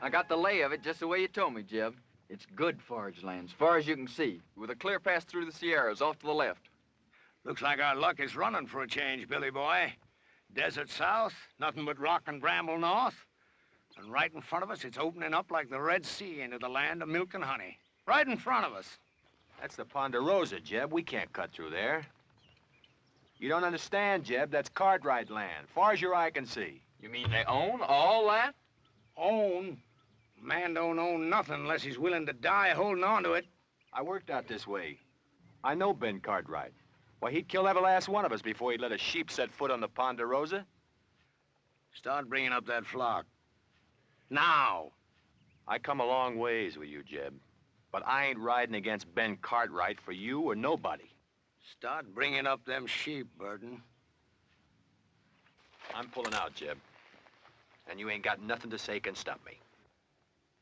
I got the lay of it just the way you told me, Jeb. It's good forage land, as far as you can see, with a clear pass through the Sierras off to the left. Looks like our luck is running for a change, Billy boy. Desert south, nothing but rock and bramble north. And right in front of us, it's opening up like the Red Sea into the land of milk and honey. Right in front of us. That's the Ponderosa, Jeb. We can't cut through there. You don't understand, Jeb. That's Cartwright land, far as your eye can see. You mean they own all that? Own? Man don't own nothing unless he's willing to die holding on to it. I worked out this way. I know Ben Cartwright. Why, he'd kill every last one of us before he'd let a sheep set foot on the Ponderosa. Start bringing up that flock. Now. I come a long ways with you, Jeb. But I ain't riding against Ben Cartwright for you or nobody. Start bringing up them sheep, Burton. I'm pulling out, Jeb. And you ain't got nothing to say can stop me.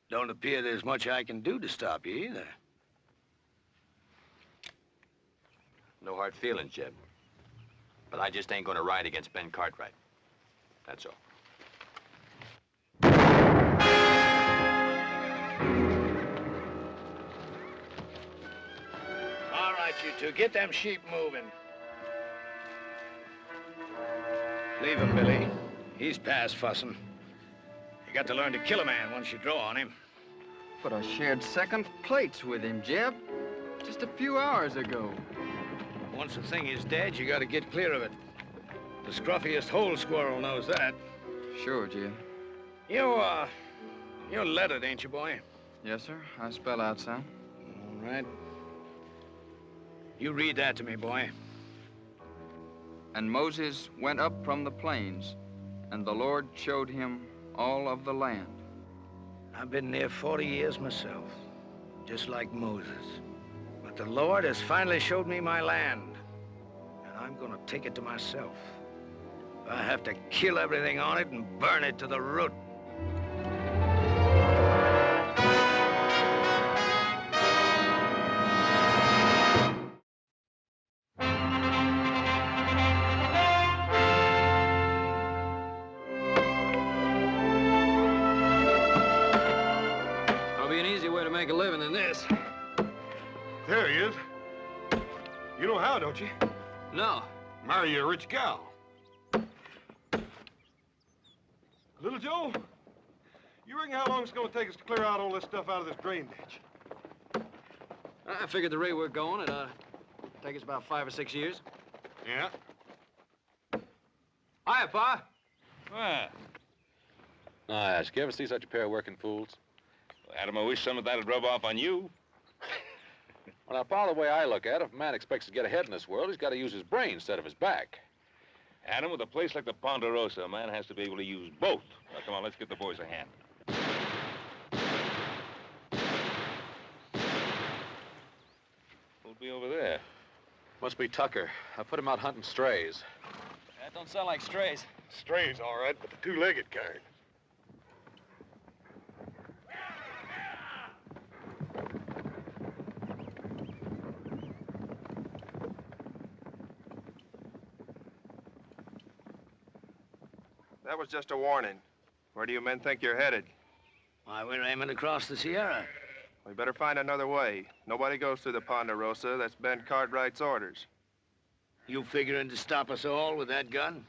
Don't appear there's much I can do to stop you, either. No hard feelings, Jeb. But I just ain't gonna ride against Ben Cartwright. That's all. All right, you two, get them sheep moving. Leave him, Billy. He's past fussing. You got to learn to kill a man once you draw on him. But I shared second plates with him, Jeb. Just a few hours ago. Once the thing is dead, you got to get clear of it. The scruffiest hole squirrel knows that. Sure, Jeb. You're lettered, ain't you, boy? Yes, sir. I spell out some. All right. You read that to me, boy. And Moses went up from the plains, and the Lord showed him all of the land. I've been near 40 years myself, just like Moses. But the Lord has finally showed me my land, and I'm gonna take it to myself. I have to kill everything on it and burn it to the root. Make a living in this. There he is. You know how, don't you? No. Marry a rich gal. Little Joe, you reckon how long it's gonna take us to clear out all this stuff out of this drain ditch? I figured the rate we're going, it'd take us about 5 or 6 years. Yeah. Hiya, Pa. Ah. Nice. You ever see such a pair of working fools? Adam, I wish some of that'd rub off on you. Well, now, Pa, the way I look at it, if a man expects to get ahead in this world, he's got to use his brain instead of his back. Adam, with a place like the Ponderosa, a man has to be able to use both. Now, come on, let's get the boys a hand. Who'll be over there? Must be Tucker. I put him out hunting strays. That don't sound like strays. Strays, all right, but the two-legged kind. That was just a warning. Where do you men think you're headed? Why, we're aiming across the Sierra. We better find another way. Nobody goes through the Ponderosa. That's Ben Cartwright's orders. You figuring to stop us all with that gun?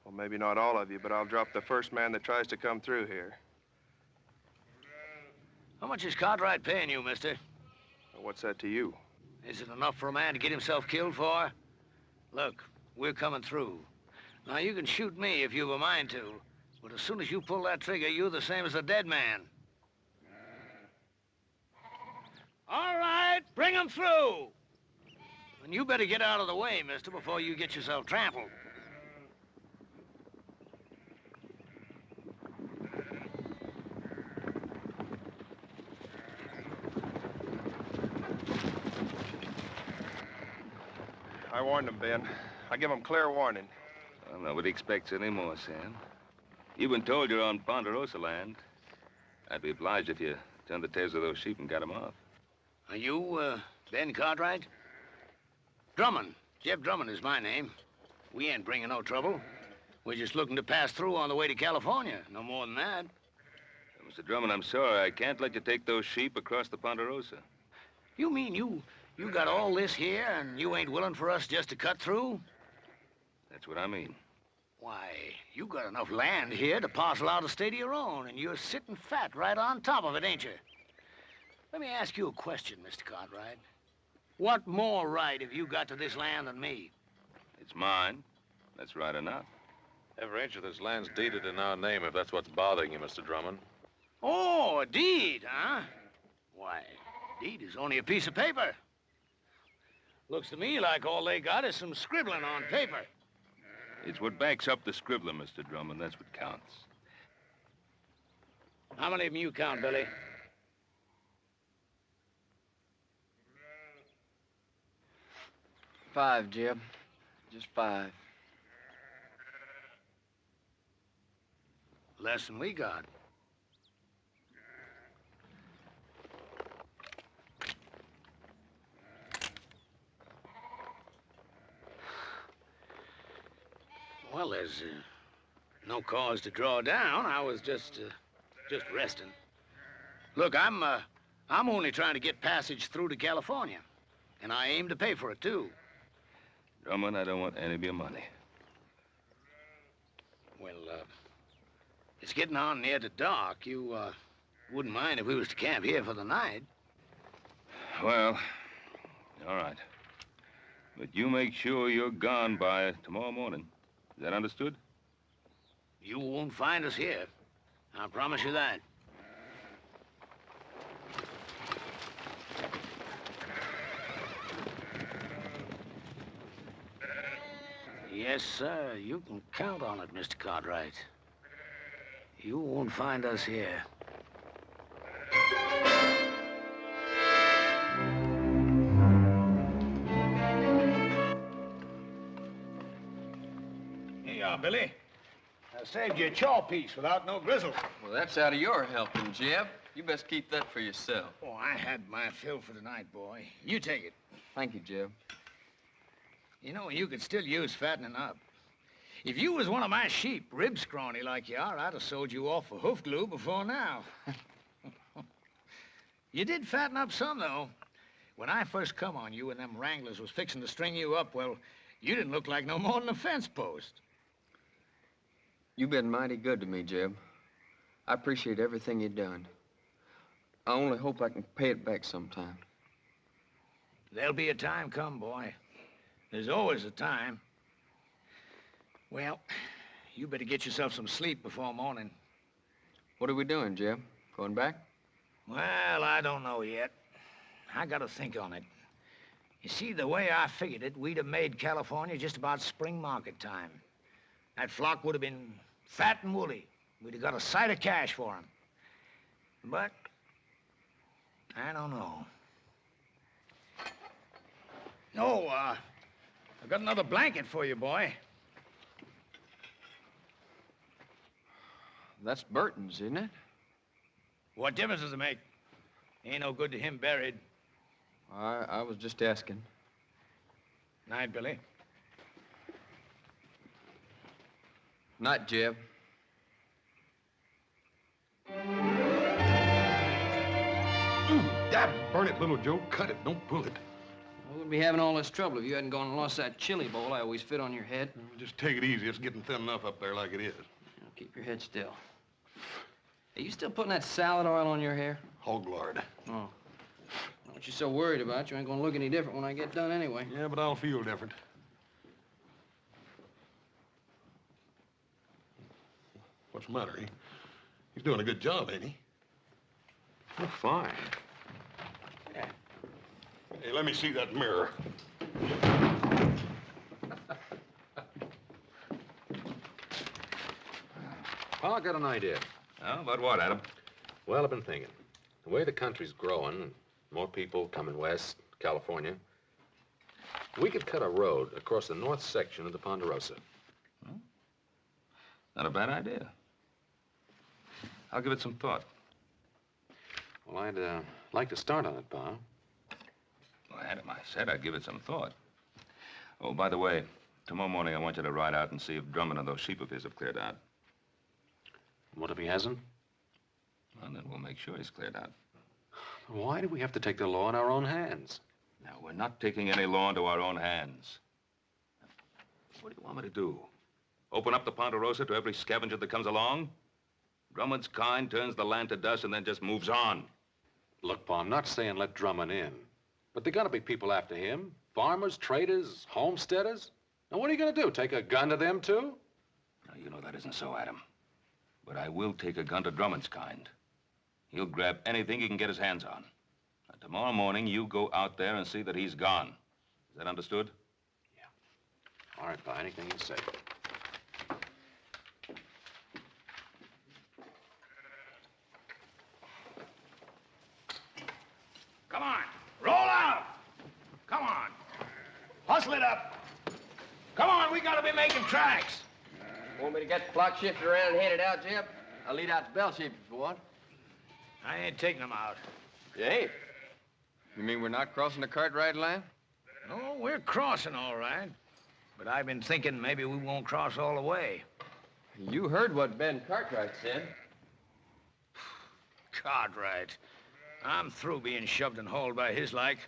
Well, maybe not all of you, but I'll drop the first man that tries to come through here. How much is Cartwright paying you, mister? Well, what's that to you? Is it enough for a man to get himself killed for? Look, we're coming through. Now, you can shoot me if you've a mind to, but as soon as you pull that trigger, you're the same as a dead man. All right, bring him through. And you better get out of the way, mister, before you get yourself trampled. I warned them, Ben. I give them clear warning. Well, nobody expects any more, Sam. You've been told you're on Ponderosa land. I'd be obliged if you turned the tails of those sheep and got them off. Are you, Ben Cartwright? Drummond. Jeff Drummond is my name. We ain't bringing no trouble. We're just looking to pass through on the way to California. No more than that. Mr. Drummond, I'm sorry. I can't let you take those sheep across the Ponderosa. You mean you got all this here and you ain't willing for us just to cut through? That's what I mean. Why, you got enough land here to parcel out a state of your own, and you're sitting fat right on top of it, ain't you? Let me ask you a question, Mr. Cartwright. What more right have you got to this land than me? It's mine. That's right enough. Every inch of this land's deeded in our name, if that's what's bothering you, Mr. Drummond. Oh, a deed, huh? Why, deed is only a piece of paper. Looks to me like all they got is some scribbling on paper. It's what backs up the scribbler, Mr. Drummond. That's what counts. How many of them you count, Billy? Five, Jeb. Just 5. Less than we got. Well, there's no cause to draw down. I was just resting. Look, I'm only trying to get passage through to California, and I aim to pay for it, too. Drummond, I don't want any of your money. Well, it's getting on near to dark. You, wouldn't mind if we was to camp here for the night? Well, all right. But you make sure you're gone by tomorrow morning. Is that understood? You won't find us here. I promise you that. Yes, sir. You can count on it, Mr. Cartwright. You won't find us here. Here you are, Billy. I saved you a chaw piece without no grizzle. Well, that's out of your helping, Jeb. You best keep that for yourself. Oh, I had my fill for tonight, boy. You take it. Thank you, Jeb. You know, you could still use fattening up. If you was one of my sheep, rib scrawny like you are, I'd have sold you off for hoof glue before now. You did fatten up some, though. When I first come on you and them wranglers was fixing to string you up, well, you didn't look like no more than a fence post. You've been mighty good to me, Jeb. I appreciate everything you've done. I only hope I can pay it back sometime. There'll be a time come, boy. There's always a time. Well, you better get yourself some sleep before morning. What are we doing, Jeb? Going back? Well, I don't know yet. I gotta think on it. You see, the way I figured it, we'd have made California just about spring market time. That flock would have been fat and woolly. We'd have got a sight of cash for 'em. But I don't know. Oh, I got another blanket for you, boy. That's Burton's, isn't it? What difference does it make? Ain't no good to him buried. I was just asking. Night, Billy. Night, Jeb. Dad, burn it, little Joe. Cut it, don't pull it. I wouldn't be having all this trouble if you hadn't gone and lost that chili bowl I always fit on your head. Just take it easy. It's getting thin enough up there like it is. Now, keep your head still. Are you still putting that salad oil on your hair? Hog lard. Oh. What you so worried about? You ain't gonna look any different when I get done anyway. Yeah, but I'll feel different. What's the matter? He's doing a good job, ain't he? Oh, fine. Hey, let me see that mirror. Well, I got an idea. Oh, about what, Adam? Well, I've been thinking. The way the country's growing, more people coming west, California, we could cut a road across the north section of the Ponderosa. Not a bad idea. I'll give it some thought. Well, I'd like to start on it, Pa. Well, Adam, I said I'd give it some thought. Oh, by the way, tomorrow morning I want you to ride out and see if Drummond and those sheep of his have cleared out. What if he hasn't? Well, then we'll make sure he's cleared out. Why do we have to take the law in our own hands? Now, we're not taking any law into our own hands. What do you want me to do? Open up the Ponderosa to every scavenger that comes along? Drummond's kind turns the land to dust and then just moves on. Look, Pa, I'm not saying let Drummond in. But there gotta be people after him. Farmers, traders, homesteaders. Now, what are you gonna do? Take a gun to them, too? Now, you know that isn't so, Adam. But I will take a gun to Drummond's kind. He'll grab anything he can get his hands on. Now, tomorrow morning, you go out there and see that he's gone. Is that understood? All right, Pa, anything you say. Come on, roll out! Come on, hustle it up. Come on, we gotta be making tracks. Want me to get the flock shifted around and headed out, Jeb? I'll lead out the bell sheep if you want. I ain't taking them out. You ain't? You mean we're not crossing the Cartwright line? No, we're crossing all right. But I've been thinking maybe we won't cross all the way. You heard what Ben Cartwright said. Cartwright. I'm through being shoved and hauled by his like.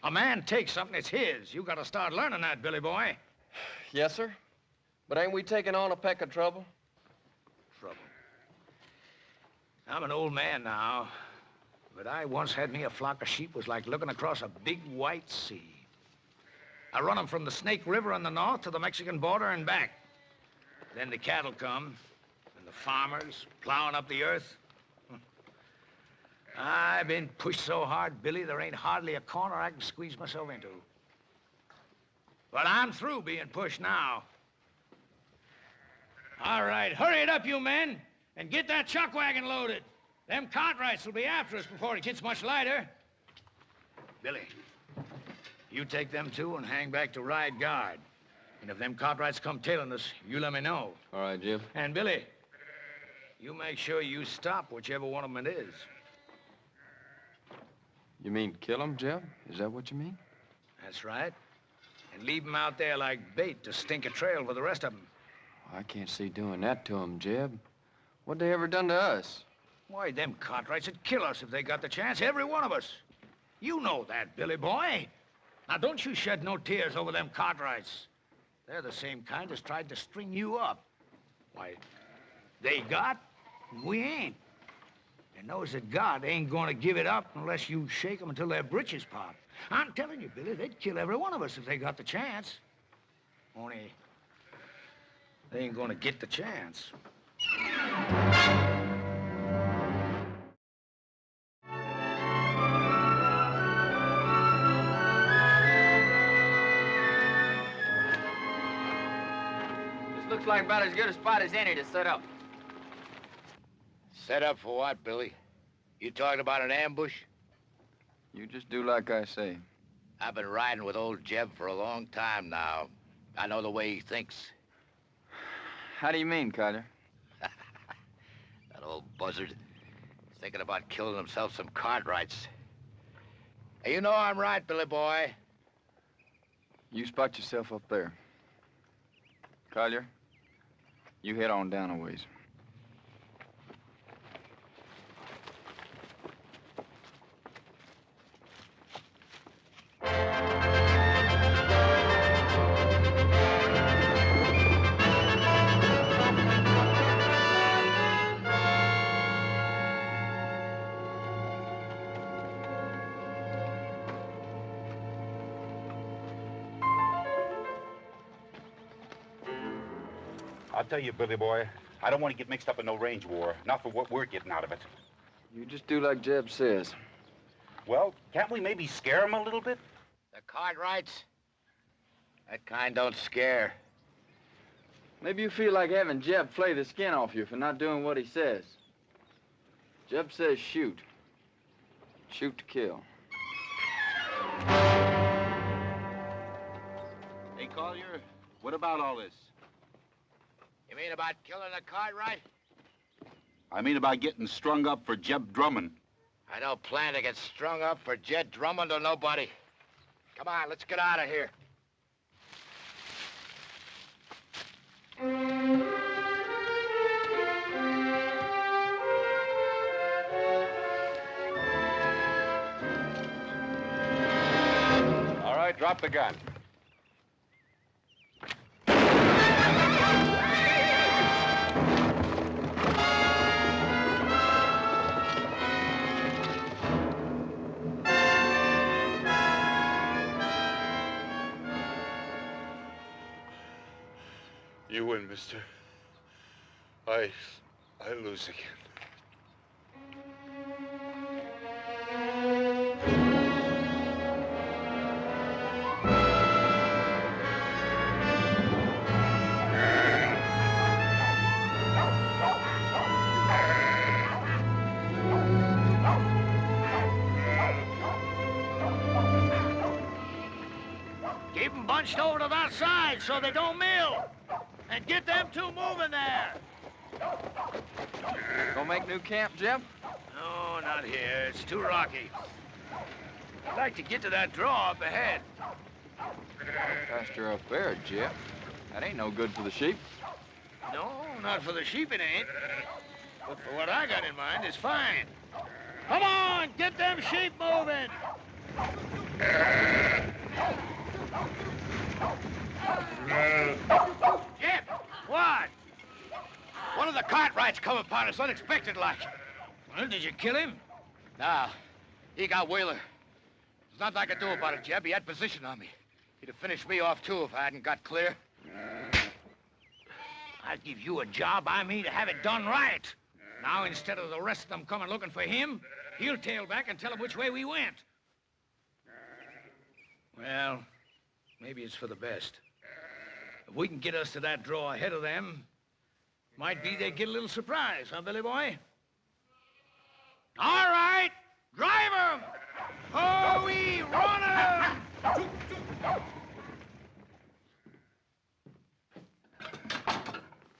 A man takes something, it's his. You gotta start learning that, Billy boy. Yes, sir. But ain't we taking on a peck of trouble? Trouble. I'm an old man now, but I once had me a flock of sheep was like looking across a big white sea. I run them from the Snake River in the north to the Mexican border and back. Then the cattle come, and the farmers plowing up the earth. I've been pushed so hard, Billy, there ain't hardly a corner I can squeeze myself into. But I'm through being pushed now. All right, hurry it up, you men, and get that chuck wagon loaded. Them Cartwrights will be after us before it gets much lighter. Billy, you take them two and hang back to ride guard. And if them Cartwrights come tailing us, you let me know. All right, Jeb. And Billy, you make sure you stop whichever one of them it is. You mean kill him, Jeb? Is that what you mean? That's right. And leave them out there like bait to stink a trail for the rest of them. I can't see doing that to him, Jeb. What they ever done to us? Why, them Cartwrights would kill us if they got the chance, every one of us. You know that, Billy boy. Now, don't you shed no tears over them Cartwrights. They're the same kind as tried to string you up. Why, they got, and we ain't. And knows that God ain't gonna give it up unless you shake them until their britches pop. I'm telling you, Billy, they'd kill every one of us if they got the chance. Only, they ain't gonna get the chance. This looks like about as good a spot as any to set up. Set up for what, Billy? You talking about an ambush? You just do like I say. I've been riding with old Jeb for a long time now. I know the way he thinks. How do you mean, Carter? That old buzzard. He's thinking about killing himself some Cartwrights. Hey, you know I'm right, Billy boy. You spot yourself up there. Collier, you head on down a ways. I'll tell you, Billy boy, I don't want to get mixed up in no range war. Not for what we're getting out of it. You just do like Jeb says. Well, can't we maybe scare them a little bit? The Cartwrights? That kind don't scare. Maybe you feel like having Jeb flay the skin off you for not doing what he says. Jeb says shoot. Shoot to kill. Hey, Collier, what about all this? You mean about killing the Cartwright? I mean about getting strung up for Jeb Drummond. I don't plan to get strung up for Jed Drummond or nobody. Come on, let's get out of here. Drop the gun. You win, mister. I lose again. Keep them bunched over to that side so they don't mill. And get them two moving there. Gonna make new camp, Jeb? No, not here. It's too rocky. I'd like to get to that draw up ahead. Pasture up there, Jeb. That ain't no good for the sheep. No, not for the sheep it ain't. But for what I got in mind, it's fine. Come on, get them sheep moving. Jeb! What? One of the Cartwrights come upon us unexpected like. Well, did you kill him? Nah, he got Wheeler. There's nothing I could do about it, Jeb. He had position on me. He'd have finished me off, too, if I hadn't got clear. I'll give you a job. I mean to have it done right. Now, instead of the rest of them coming looking for him, he'll tail back and tell them which way we went. Well, maybe it's for the best. If we can get us to that draw ahead of them, might be they get a little surprise, huh, Billy Boy? All right, drive 'em! Oh, we run 'em!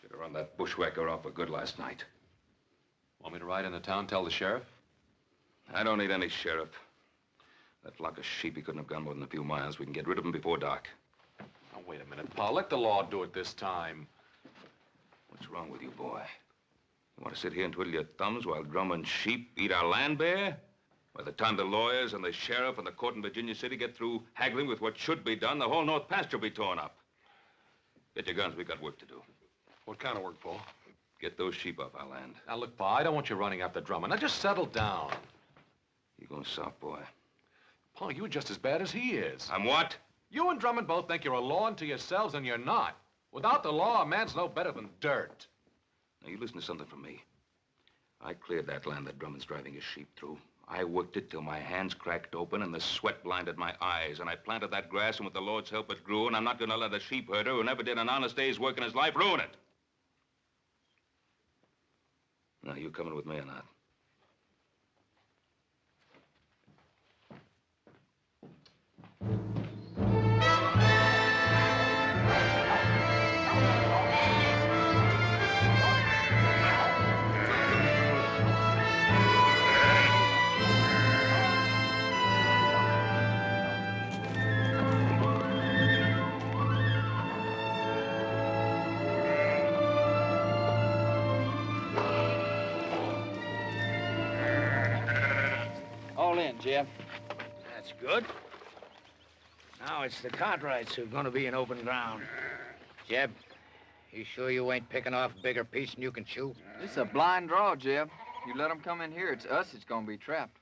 Should have run that bushwhacker off for good last night. Want me to ride into town, tell the sheriff? I don't need any sheriff. That flock of sheep, he couldn't have gone more than a few miles. We can get rid of them before dark. Now, wait a minute, Pa. Let the law do it this time. What's wrong with you, boy? You want to sit here and twiddle your thumbs while Drummond's sheep eat our land bare? By the time the lawyers and the sheriff and the court in Virginia City get through haggling with what should be done, the whole North Pasture will be torn up. Get your guns. We got work to do. What kind of work, Pa? Get those sheep off our land. Now, look, Pa, I don't want you running after Drummond. Now, just settle down. You going soft, boy? Pa, you're just as bad as he is. I'm what? You and Drummond both think you're a law unto yourselves, and you're not. Without the law, a man's no better than dirt. Now, you listen to something from me. I cleared that land that Drummond's driving his sheep through. I worked it till my hands cracked open and the sweat blinded my eyes. And I planted that grass, and with the Lord's help, it grew. And I'm not going to let a sheep herder who never did an honest day's work in his life ruin it. Now, you coming with me or not? All in, Jeb. That's good. Now it's the Cartwrights who're going to be in open ground. Jeb, you sure you ain't picking off a bigger piece than you can chew? It's a blind draw, Jeb. You let them come in here, it's us that's gonna be trapped.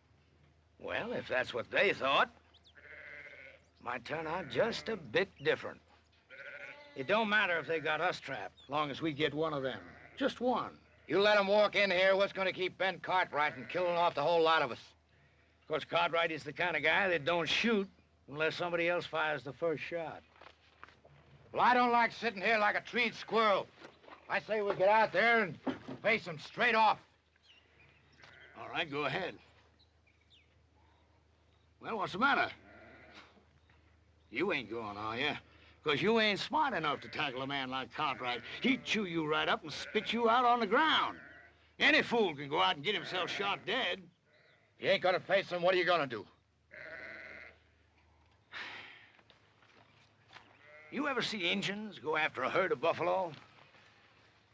Well, if that's what they thought, might turn out just a bit different. It don't matter if they got us trapped, long as we get one of them. Just one. You let them walk in here, what's going to keep Ben Cartwright from killing off the whole lot of us? Of course, Cartwright is the kind of guy that don't shoot unless somebody else fires the first shot. Well, I don't like sitting here like a treed squirrel. I say we get out there and face them straight off. All right, go ahead. Well, what's the matter? You ain't going, are you? Because you ain't smart enough to tackle a man like Cartwright. He'd chew you right up and spit you out on the ground. Any fool can go out and get himself shot dead. If you ain't gonna face them, what are you gonna do? You ever see Injuns go after a herd of buffalo?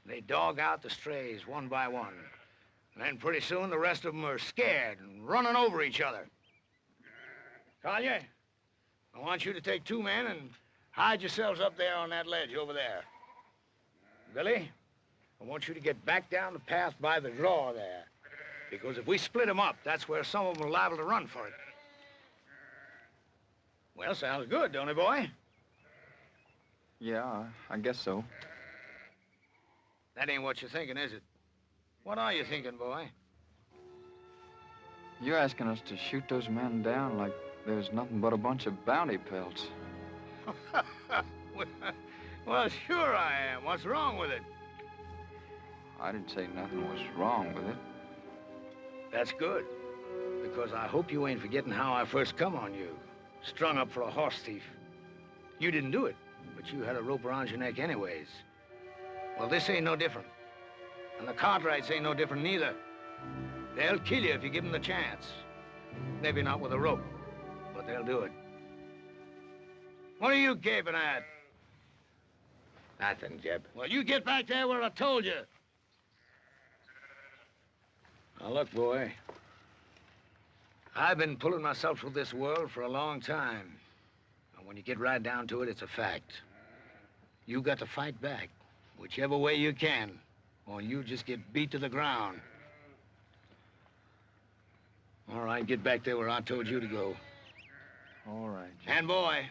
They dog out the strays one by one. And then pretty soon the rest of them are scared and running over each other. Collier, I want you to take 2 men and hide yourselves up there on that ledge over there. Billy, I want you to get back down the path by the draw there. Because if we split them up, that's where some of them are liable to run for it. Well, sounds good, don't it, boy? Yeah, I guess so. That ain't what you're thinking, is it? What are you thinking, boy? You're asking us to shoot those men down like there's nothing but a bunch of bounty pelts. Well, sure I am. What's wrong with it? I didn't say nothing was wrong with it. That's good. Because I hope you ain't forgetting how I first come on you. Strung up for a horse thief. You didn't do it, but you had a rope around your neck anyways. Well, this ain't no different. And the Cartwrights ain't no different neither. They'll kill you if you give them the chance. Maybe not with a rope, but they'll do it. What are you gaping at? Nothing, Jeb. Well, you get back there where I told you. Now, look, boy. I've been pulling myself through this world for a long time. And when you get right down to it, it's a fact. You got to fight back, whichever way you can, or you just get beat to the ground. All right, get back there where I told you to go. All right, Jim. And, boy,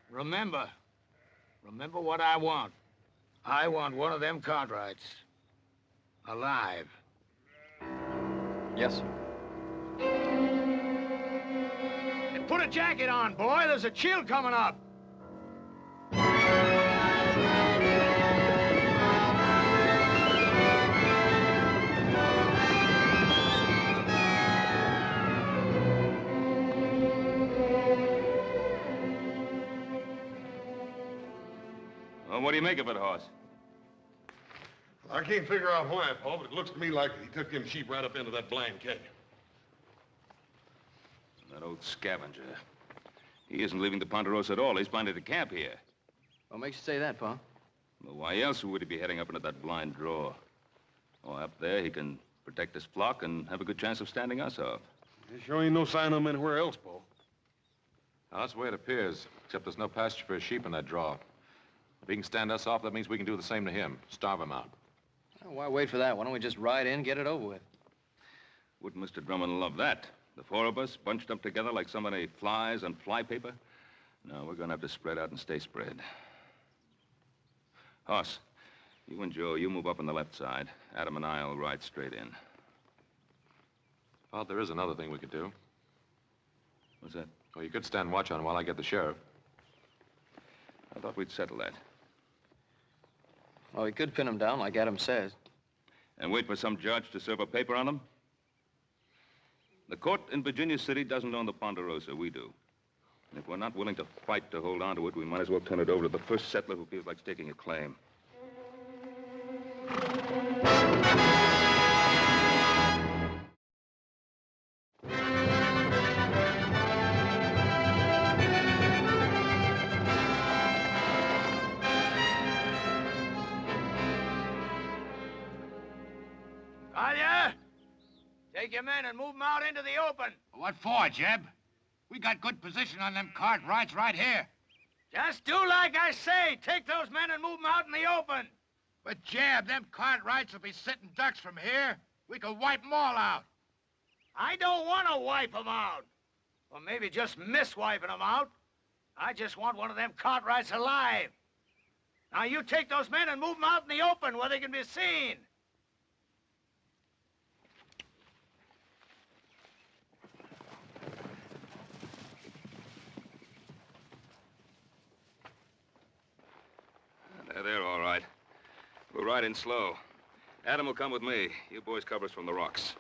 remember what I want. I want one of them Cartwrights alive. Yes, sir. And put a jacket on, boy. There's a chill coming up. Well, what do you make of it, Hoss? I can't figure out why, Paul, but it looks to me like he took them sheep right up into that blind canyon. That old scavenger. He isn't leaving the Ponderosa at all. He's planning to camp here. What makes you say that, Pa? Well, why else would he be heading up into that blind draw? Oh, up there, he can protect his flock and have a good chance of standing us off. There sure ain't no sign of him anywhere else, Paul. Now, that's the way it appears, except there's no pasture for his sheep in that draw. If he can stand us off, that means we can do the same to him. Starve him out. Well, why wait for that? Why don't we just ride in, get it over with? Wouldn't Mr. Drummond love that? The 4 of us bunched up together like so many flies on flypaper? No, we're going to have to spread out and stay spread. Hoss, you and Joe, you move up on the left side. Adam and I'll ride straight in. Oh, there is another thing we could do. What's that? Well, you could stand watch on him while I get the sheriff. I thought we'd settle that. Oh, we could pin him down like Adam says. And wait for some judge to serve a paper on him? The court in Virginia City doesn't own the Ponderosa. We do. And if we're not willing to fight to hold on to it, we might as well turn it over to the first settler who feels like staking a claim. Talia, take your men and move them out into the open. What for, Jeb? We got good position on them Cartwrights right here. Just do like I say. Take those men and move them out in the open. But, Jeb, them Cartwrights will be sitting ducks from here. We could wipe them all out. I don't want to wipe them out. Or maybe just miss wiping them out. I just want one of them Cartwrights alive. Now, you take those men and move them out in the open where they can be seen. They're all right. We'll ride in slow. Adam will come with me. You boys cover us from the rocks.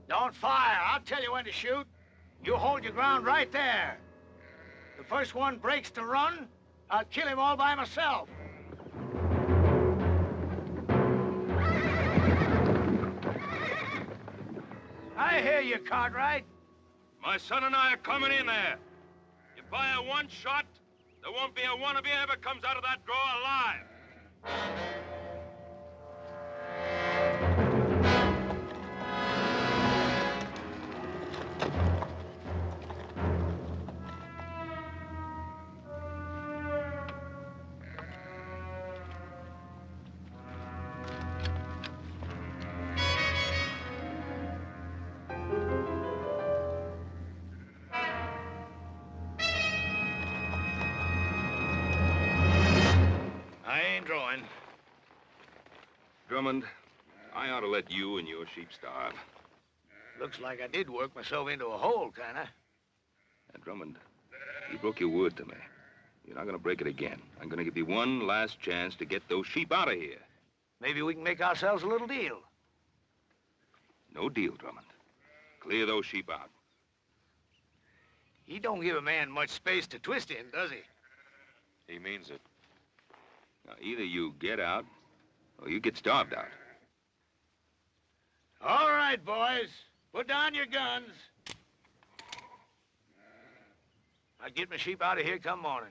Don't fire. I'll tell you when to shoot. You hold your ground right there. The first one breaks to run, I'll kill him all by myself. I hear you, Cartwright. My son and I are coming in there. You fire one shot, there won't be a one of you ever comes out of that drawer alive. I ain't drawing. Drummond, I ought to let you and your sheep starve. Looks like I did work myself into a hole, kinda. And Drummond, you broke your word to me. You're not gonna break it again. I'm gonna give you one last chance to get those sheep out of here. Maybe we can make ourselves a little deal. No deal, Drummond. Clear those sheep out. He don't give a man much space to twist in, does he? He means it. Now, either you get out, or you get starved out. All right, boys. Put down your guns. I'll get my sheep out of here come morning.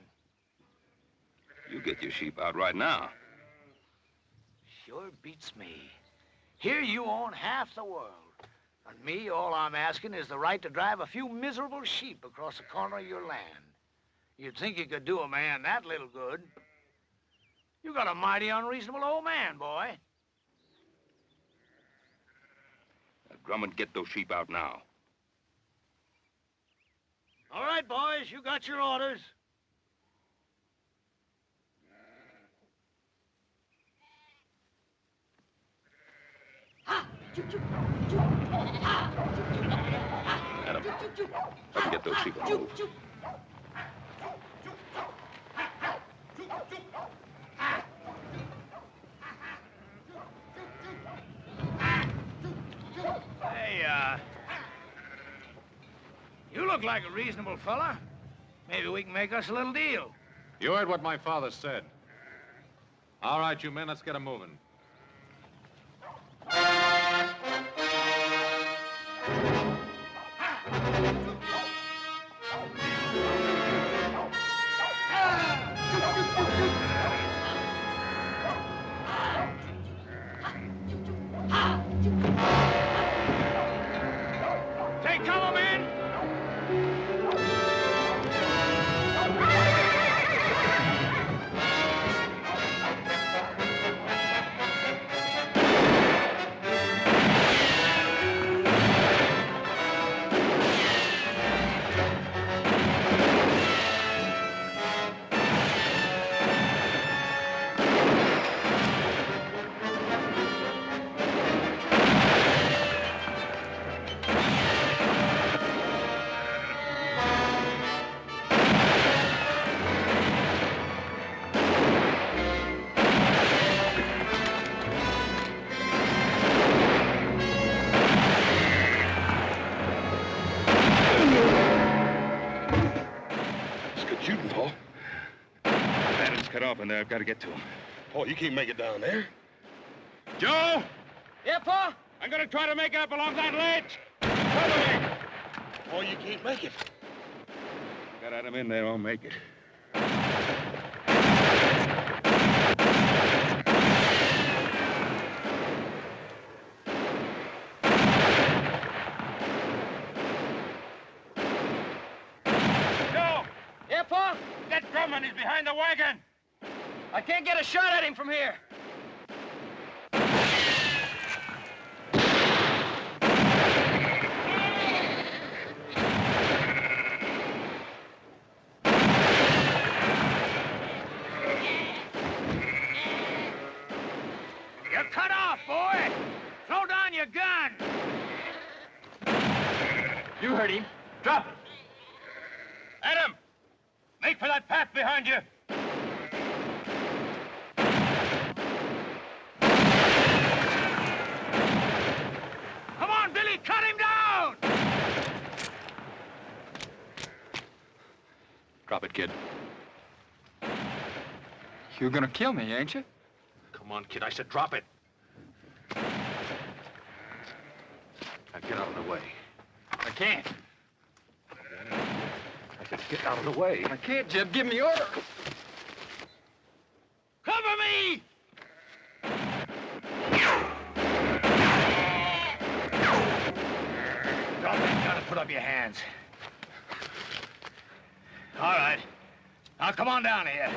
You get your sheep out right now. Sure beats me. Here you own half the world. And me, all I'm asking is the right to drive a few miserable sheep across the corner of your land. You'd think you could do a man that little good. You got a mighty unreasonable old man, boy. Now, Drummond, get those sheep out now. All right, boys, you got your orders. Adam, help me get those sheep on the move. Hey, you look like a reasonable fella. Maybe we can make us a little deal. You heard what my father said. All right, you men, let's get 'em moving. Take cover, men! Shooting, Paul. Adam's cut off in there. I've got to get to him. Paul, you can't make it down there. Joe! Yeah, Pa? I'm going to try to make up along that ledge. Follow me. Paul, you can't make it. Got Adam in there, I'll make it. Yeah, Pa? That Drummond is behind the wagon. I can't get a shot at him from here. You're cut off, boy. Throw down your gun. You heard him. Drop it. Adam! Make for that path behind you. Come on, Billy, cut him down! Drop it, kid. You're gonna kill me, ain't you? Come on, kid. I said drop it. Now get out of the way. I can't. I said get out of the way. I can't, Jeb. Give me orders. Cover me! All right. Now, come on down here.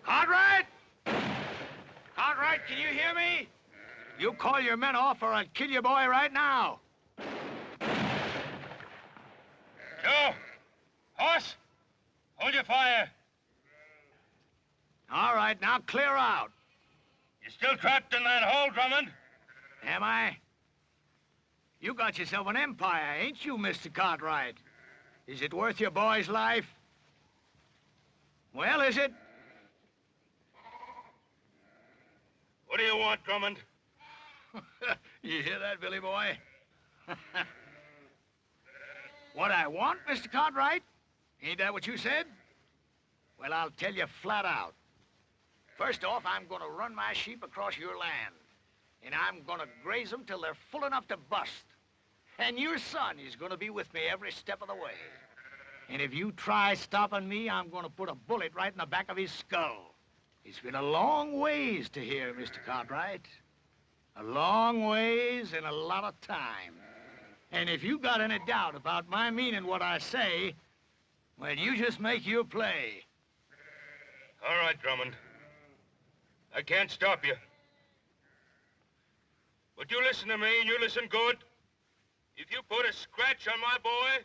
Cartwright! Cartwright, can you hear me? You call your men off or I'll kill your boy right now. Joe! Horse! Hold your fire. All right, now clear out. You're still trapped in that hole, Drummond. Am I? You got yourself an empire, ain't you, Mr. Cartwright? Is it worth your boy's life? Well, is it? What do you want, Drummond? You hear that, Billy boy? What I want, Mr. Cartwright? Ain't that what you said? Well, I'll tell you flat out. First off, I'm gonna run my sheep across your land. And I'm gonna graze them till they're full enough to bust. And your son is gonna be with me every step of the way. And if you try stopping me, I'm gonna put a bullet right in the back of his skull. It's been a long ways to here, Mr. Cartwright. A long ways and a lot of time. And if you got any doubt about my meaning what I say, well, you just make your play. All right, Drummond. I can't stop you. But you listen to me, and you listen good. If you put a scratch on my boy,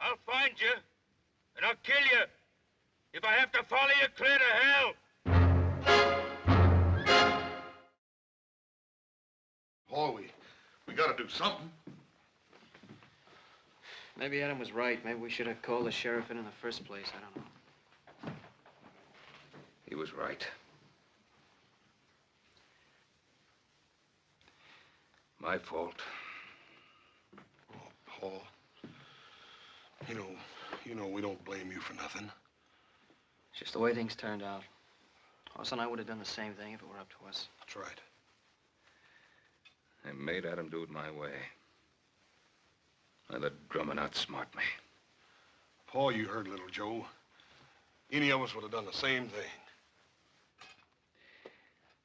I'll find you, and I'll kill you. If I have to follow you clear to hell. Paul, we gotta do something. Maybe Adam was right. Maybe we should have called the sheriff in the first place. I don't know. He was right. My fault. Oh, Paul, you know we don't blame you for nothing. It's just the way things turned out. Hoss and I would have done the same thing if it were up to us. That's right. I made Adam do it my way. I let Drummond outsmart me. Paul, you heard little Joe. Any of us would have done the same thing.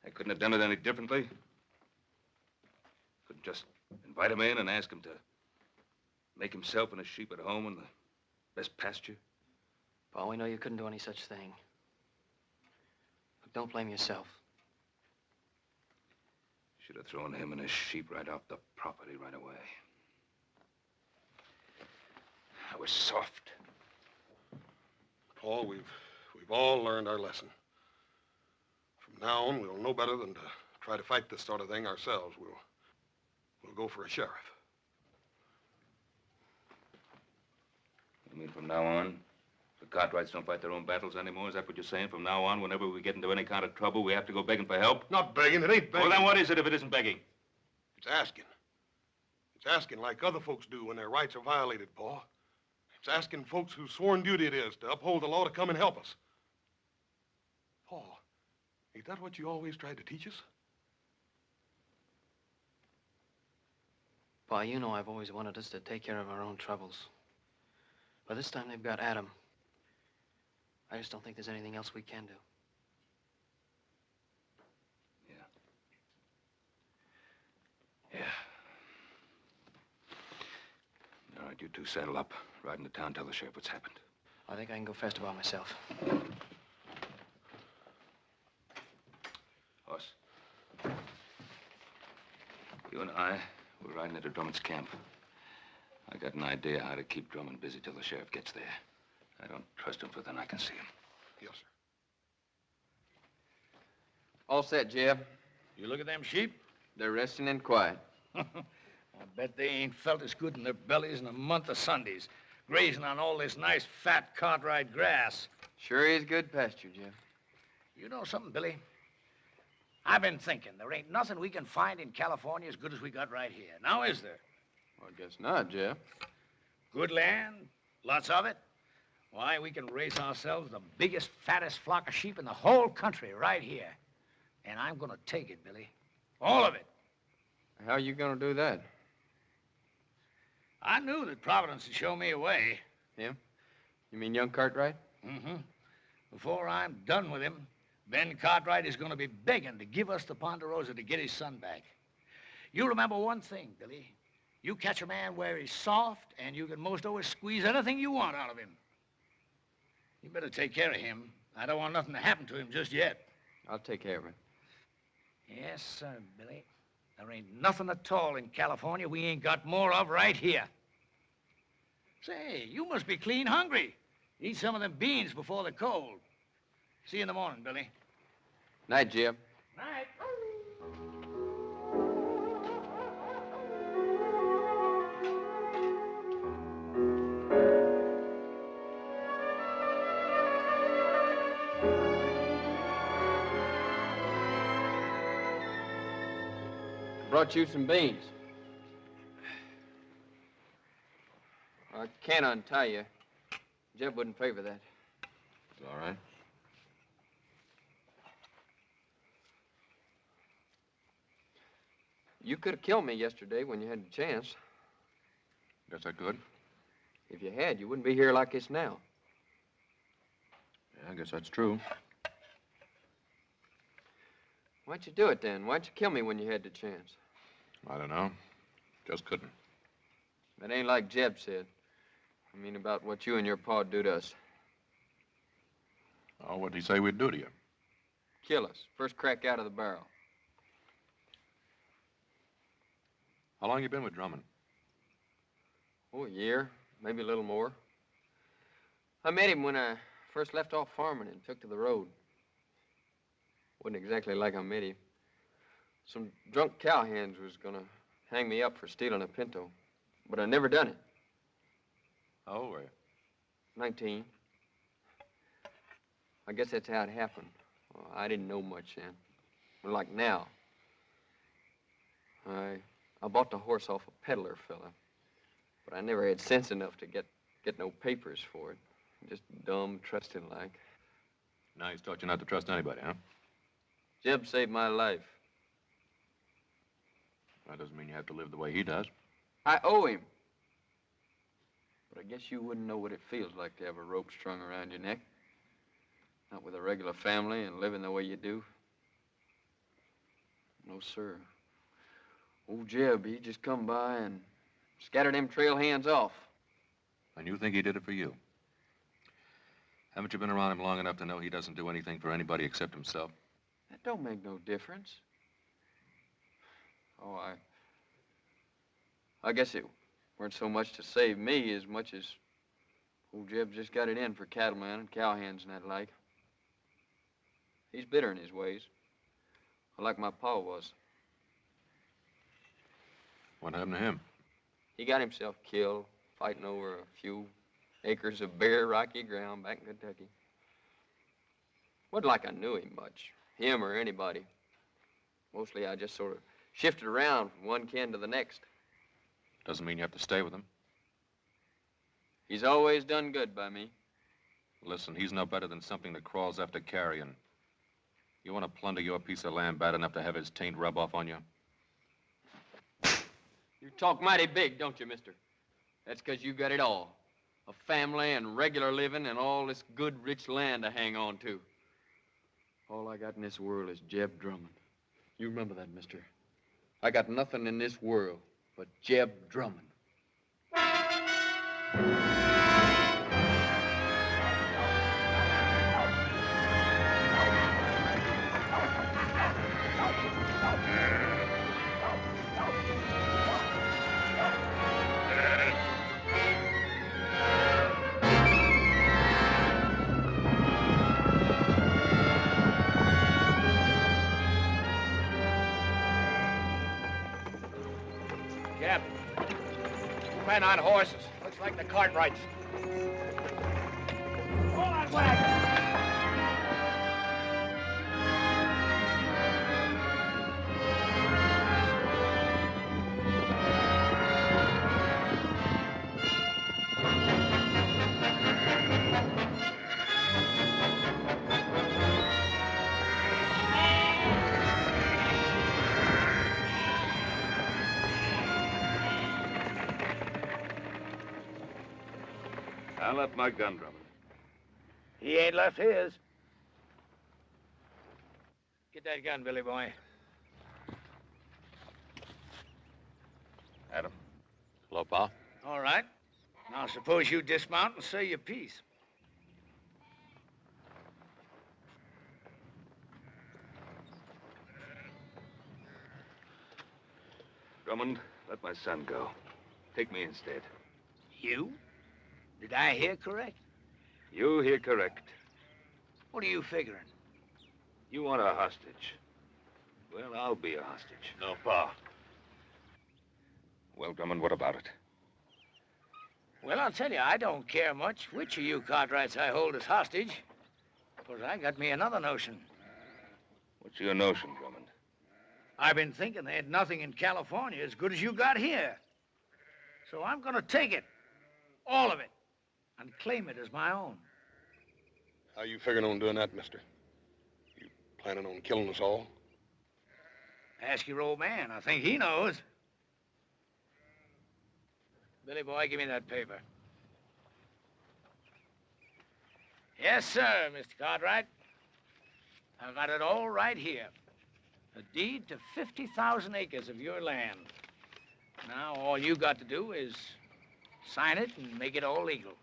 I couldn't have done it any differently. Couldn't just invite him in and ask him to make himself and his sheep at home in the best pasture. Paul, we know you couldn't do any such thing. Look, don't blame yourself. Should have thrown him and his sheep right off the property right away. I was soft. Paul, we've all learned our lesson. From now on, we'll know better than to try to fight this sort of thing ourselves. We'll go for a sheriff. You mean from now on, the Cartwrights don't fight their own battles anymore? Is that what you're saying? From now on, whenever we get into any kind of trouble, we have to go begging for help? Not begging. It ain't begging. Well, then what is it if it isn't begging? It's asking. It's asking like other folks do when their rights are violated, Paul. It's asking folks whose sworn duty it is to uphold the law to come and help us. Paul, ain't that what you always tried to teach us? Pa, you know I've always wanted us to take care of our own troubles. But this time they've got Adam. I just don't think there's anything else we can do. Yeah. All right, you two saddle up. Ride into town, tell the sheriff what's happened. I think I can go faster by myself. Hoss. You and I, we're riding into Drummond's camp. I got an idea how to keep Drummond busy till the sheriff gets there. I don't trust him, but then I can see him. Yes, sir. All set, Jeb. You look at them sheep? They're resting and quiet. I bet they ain't felt as good in their bellies in a month of Sundays, grazing on all this nice, fat Cartwright grass. Sure is good pasture, Jeb. You know something, Billy? I've been thinking there ain't nothing we can find in California as good as we got right here. Now, is there? Well, I guess not, Jeb. Good land, lots of it. Why, we can raise ourselves the biggest, fattest flock of sheep in the whole country right here. And I'm gonna take it, Billy. All of it. How are you gonna do that? I knew that Providence would show me a way. Him? You mean young Cartwright? Mm-hmm. Before I'm done with him, Ben Cartwright is going to be begging to give us the Ponderosa to get his son back. You remember one thing, Billy. You catch a man where he's soft, and you can most always squeeze anything you want out of him. You better take care of him. I don't want nothing to happen to him just yet. I'll take care of him. Yes, sir, Billy. There ain't nothing at all in California we ain't got more of right here. Say, you must be clean hungry. Eat some of them beans before the cold. See you in the morning, Billy. Night, Jeb. Night. Brought you some beans. I can't untie you. Jeb wouldn't favor that. It's all right. You could have killed me yesterday when you had the chance. Guess I could. If you had, you wouldn't be here like this now. Yeah, I guess that's true. Why'd you do it then? Why'd you kill me when you had the chance? I don't know. Just couldn't. That ain't like Jeb said. I mean about what you and your pa'd do to us. Oh, what'd he say we'd do to you? Kill us. First crack out of the barrel. How long you been with Drummond? Oh, a year, maybe a little more. I met him when I first left off farming and took to the road. Wasn't exactly like I met him. Some drunk cowhands was gonna hang me up for stealing a pinto, but I never done it. How old were you? 19. I guess that's how it happened. Well, I didn't know much then. But like now. I bought the horse off a peddler fella, but I never had sense enough to get no papers for it. Just dumb, trusting like. Now he's taught you not to trust anybody, huh? Jeb saved my life. That doesn't mean you have to live the way he does. I owe him. But I guess you wouldn't know what it feels like to have a rope strung around your neck. Not with a regular family and living the way you do. No, sir. Old Jeb, he just come by and scattered them trail hands off. And you think he did it for you? Haven't you been around him long enough to know he doesn't do anything for anybody except himself? That don't make no difference. Oh, I guess it weren't so much to save me as much as old Jeb just got it in for cattlemen and cowhands and that like. He's bitter in his ways, like my pa was. What happened to him? He got himself killed fighting over a few acres of bare, rocky ground back in Kentucky. Wasn't like I knew him much, him or anybody. Mostly I just sort of shifted around from one kin to the next. Doesn't mean you have to stay with him. He's always done good by me. Listen, he's no better than something that crawls after carrion. You want to plunder your piece of land bad enough to have his taint rub off on you? You talk mighty big, don't you, mister? That's 'cause you got it all. A family and regular living and all this good, rich land to hang on to. All I got in this world is Jeb Drummond. You remember that, mister. I got nothing in this world but Jeb Drummond. Jeb, two men on horses. Looks like the Cartwrights. Hold that wagon! I left my gun, Drummond. He ain't left his. Get that gun, Billy boy. Adam. Hello, Pa. All right. Now suppose you dismount and say your piece. Drummond, let my son go. Take me instead. You? Did I hear correct? You hear correct. What are you figuring? You want a hostage. Well, I'll be a hostage. No, Pa. Well, Drummond, what about it? Well, I'll tell you, I don't care much which of you Cartwrights I hold as hostage. Because I got me another notion. What's your notion, Drummond? I've been thinking they had nothing in California as good as you got here. So I'm going to take it, all of it, and claim it as my own. How you figuring on doing that, mister? You planning on killing us all? Ask your old man. I think he knows. Billy boy, give me that paper. Yes, sir, Mr. Cartwright. I've got it all right here. A deed to 50,000 acres of your land. Now, all you got to do is sign it and make it all legal.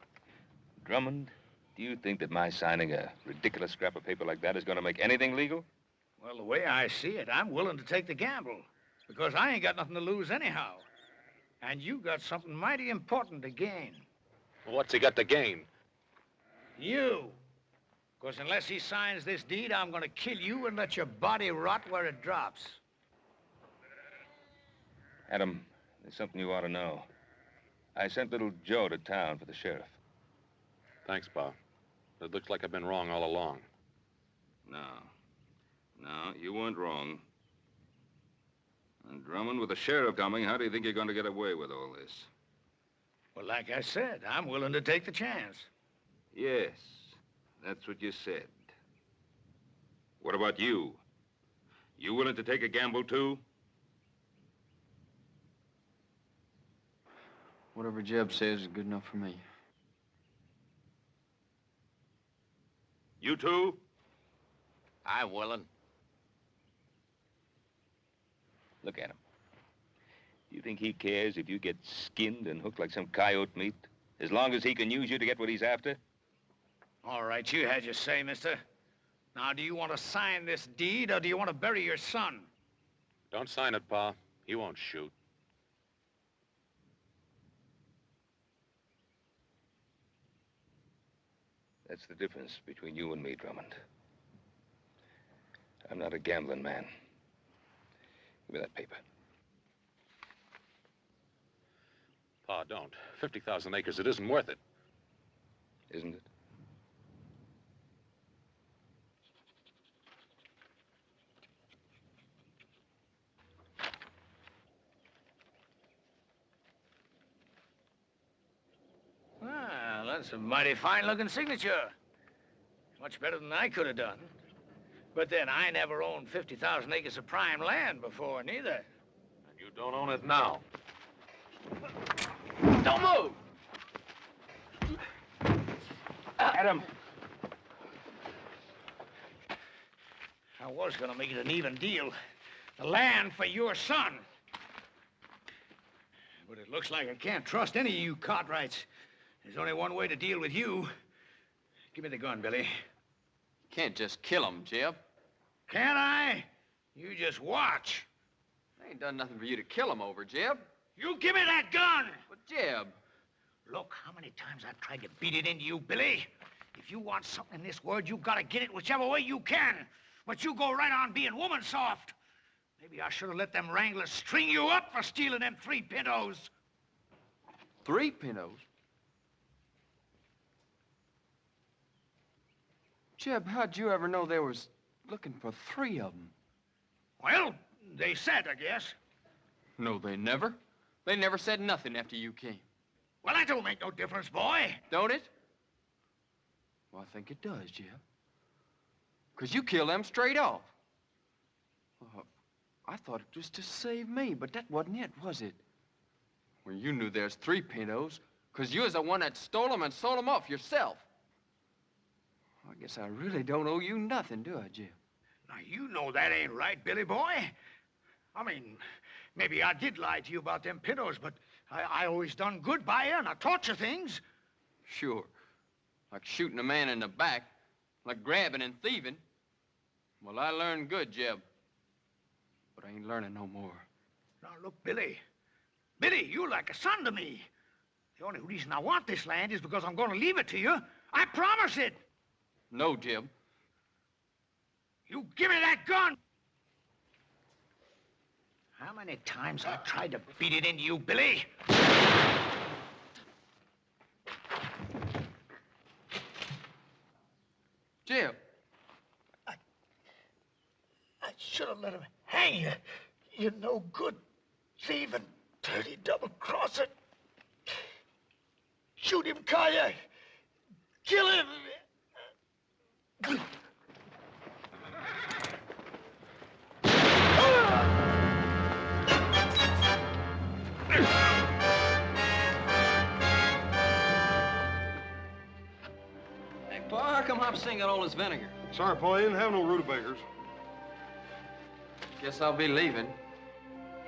Drummond, do you think that my signing a ridiculous scrap of paper like that is going to make anything legal? Well, the way I see it, I'm willing to take the gamble. Because I ain't got nothing to lose anyhow. And you got something mighty important to gain. What's he got to gain? You. Because unless he signs this deed, I'm going to kill you and let your body rot where it drops. Adam, there's something you ought to know. I sent little Joe to town for the sheriff. Thanks, Pa. It looks like I've been wrong all along. No, you weren't wrong. And Drummond, with the sheriff coming, how do you think you're going to get away with all this? Well, like I said, I'm willing to take the chance. Yes, that's what you said. What about you? You willing to take a gamble, too? Whatever Jeb says is good enough for me. You too? I'm willing. Look at him. Do you think he cares if you get skinned and hooked like some coyote meat? As long as he can use you to get what he's after? All right, you had your say, mister. Now, do you want to sign this deed, or do you want to bury your son? Don't sign it, Pa. He won't shoot. That's the difference between you and me, Drummond. I'm not a gambling man. Give me that paper. Pa, don't. 50,000 acres, it isn't worth it. Isn't it? Well, that's a mighty fine-looking signature. Much better than I could have done. But then, I never owned 50,000 acres of prime land before, neither. And you don't own it now. Don't move! Adam! I was gonna make it an even deal. The land for your son. But it looks like I can't trust any of you Cartwrights. There's only one way to deal with you. Give me the gun, Billy. Can't just kill him, Jeb. Can't I? You just watch. I ain't done nothing for you to kill him over, Jeb. You give me that gun! But, Jeb... Look, how many times I've tried to beat it into you, Billy. If you want something in this world, you gotta get it whichever way you can. But you go right on being woman soft. Maybe I should have let them wranglers string you up for stealing them 3 pintos. 3 pintos? Jeb, how'd you ever know they was looking for 3 of them? Well, they said, I guess. No, they never. They never said nothing after you came. Well, that don't make no difference, boy. Don't it? Well, I think it does, Jeb. 'Cause you killed them straight off. I thought it was to save me, but that wasn't it, was it? Well, you knew there's 3 pintos, 'cause you was the one that stole them and sold them off yourself. I guess I really don't owe you nothing, do I, Jeb? Now, you know that ain't right, Billy boy. I mean, maybe I did lie to you about them pintos, but I always done good by you, and I taught you things. Sure. Like shooting a man in the back, like grabbing and thieving. Well, I learned good, Jeb. But I ain't learning no more. Now, look, Billy. Billy, you're like a son to me. The only reason I want this land is because I'm going to leave it to you. I promise it. No, Jeb. You give me that gun! How many times I tried to beat it into you, Billy? Jeb. I should have let him hang you. You no good thieving, dirty double-crosser. Shoot him, Kaya. Kill him. Hey, Pa, how come Hopsing got all this vinegar? Sorry, Paul, you didn't have no rutabagas. Guess I'll be leaving.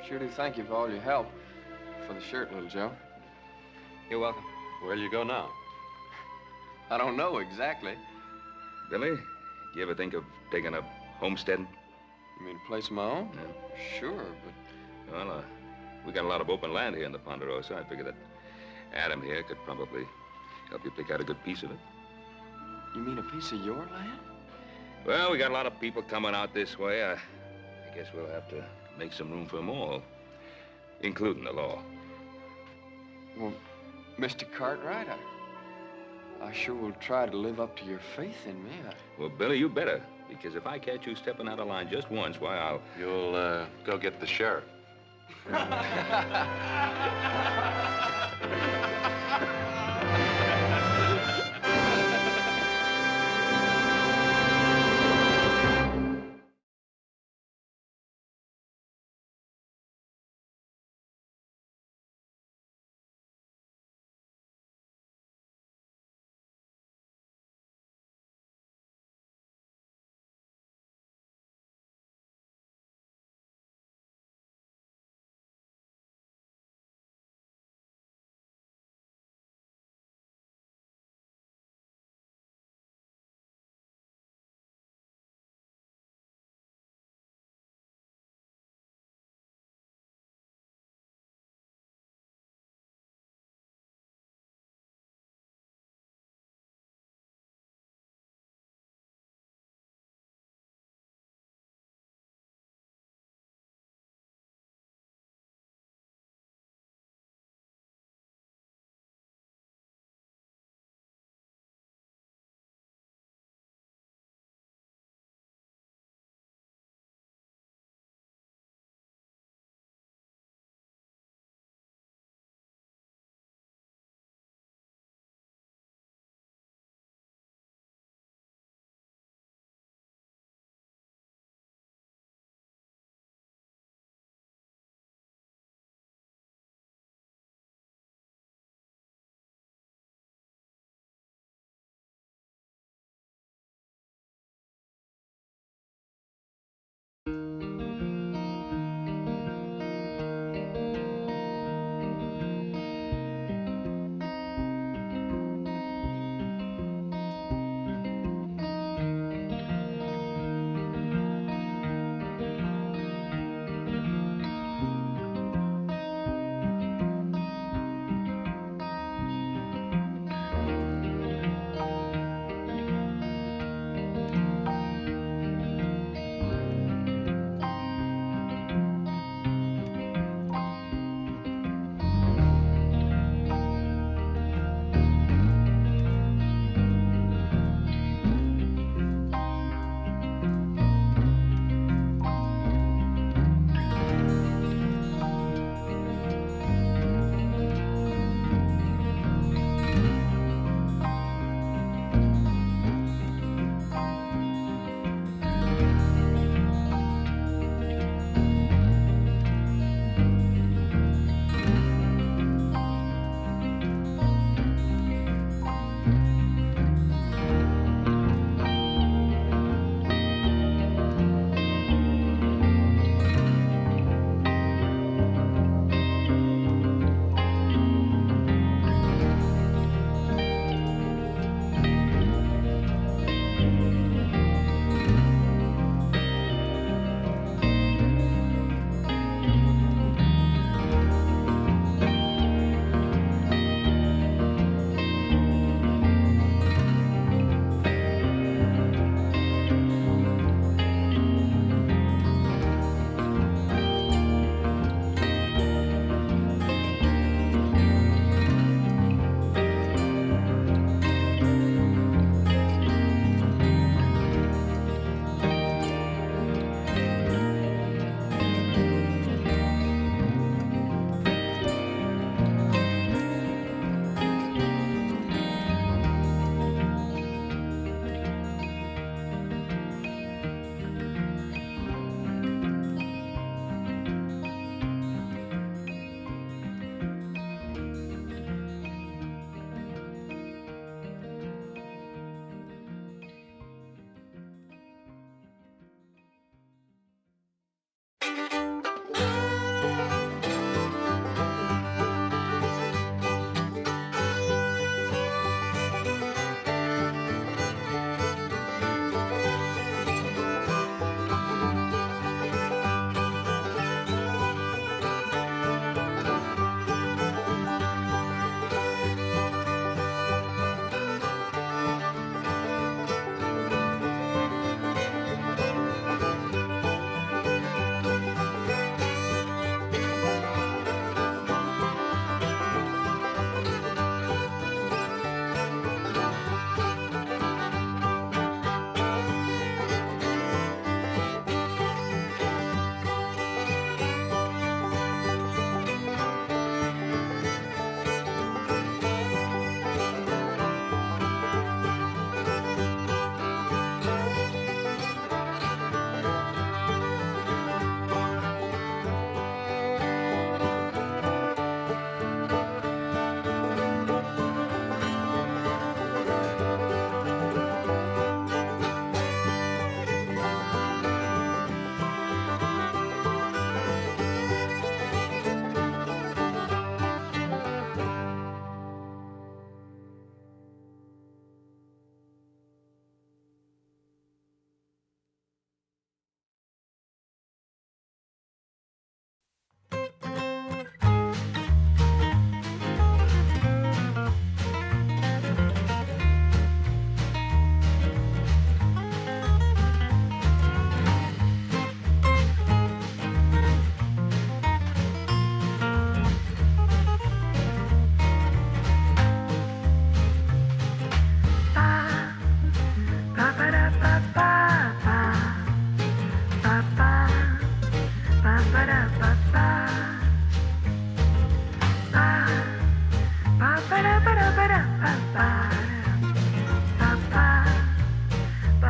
Sure do thank you for all your help. For the shirt, little Joe. You're welcome. Where'll you go now? I don't know exactly. Billy, do you ever think of taking up homesteading? You mean a place of my own? Yeah. Sure, but... Well, we got a lot of open land here in the Ponderosa. I figure that Adam here could probably help you pick out a good piece of it. You mean a piece of your land? Well, we got a lot of people coming out this way. I guess we'll have to make some room for them all, including the law. Well, Mr. Cartwright, I sure will try to live up to your faith in me. Well, Billy, you better, because if I catch you stepping out of line just once, why, I'll... You'll, go get the sheriff.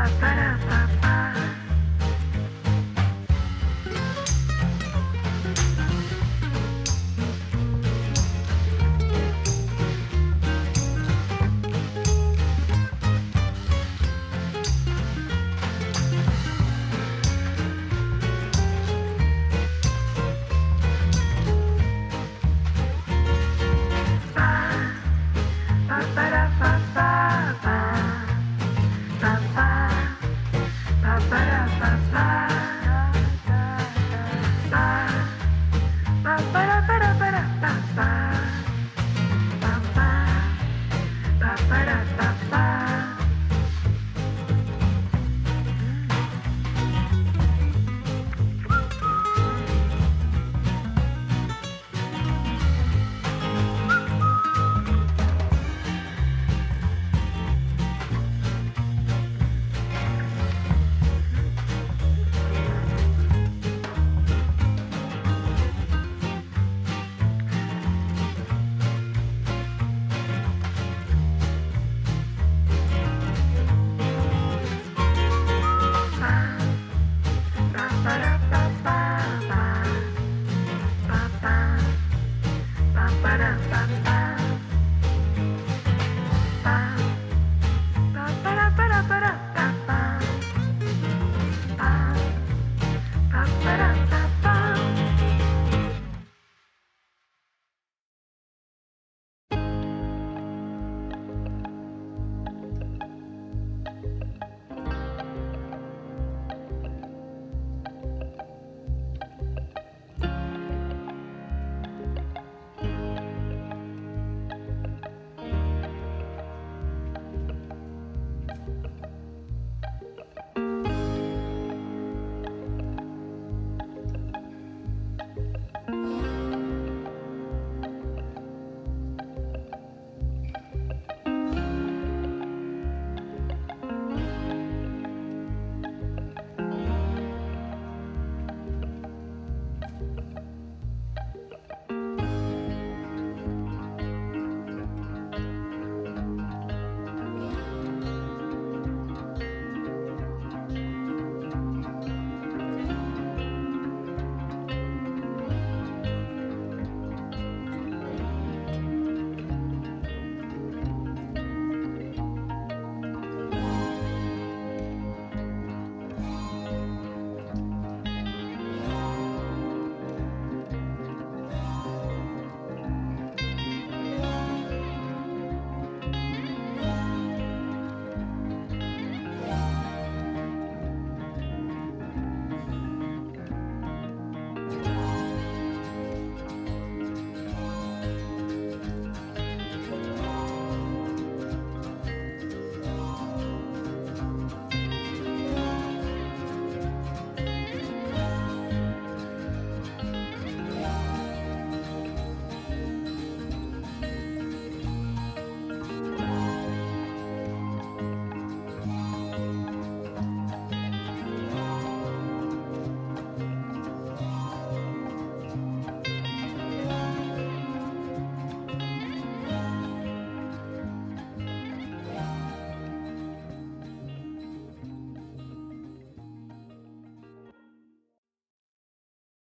ba ba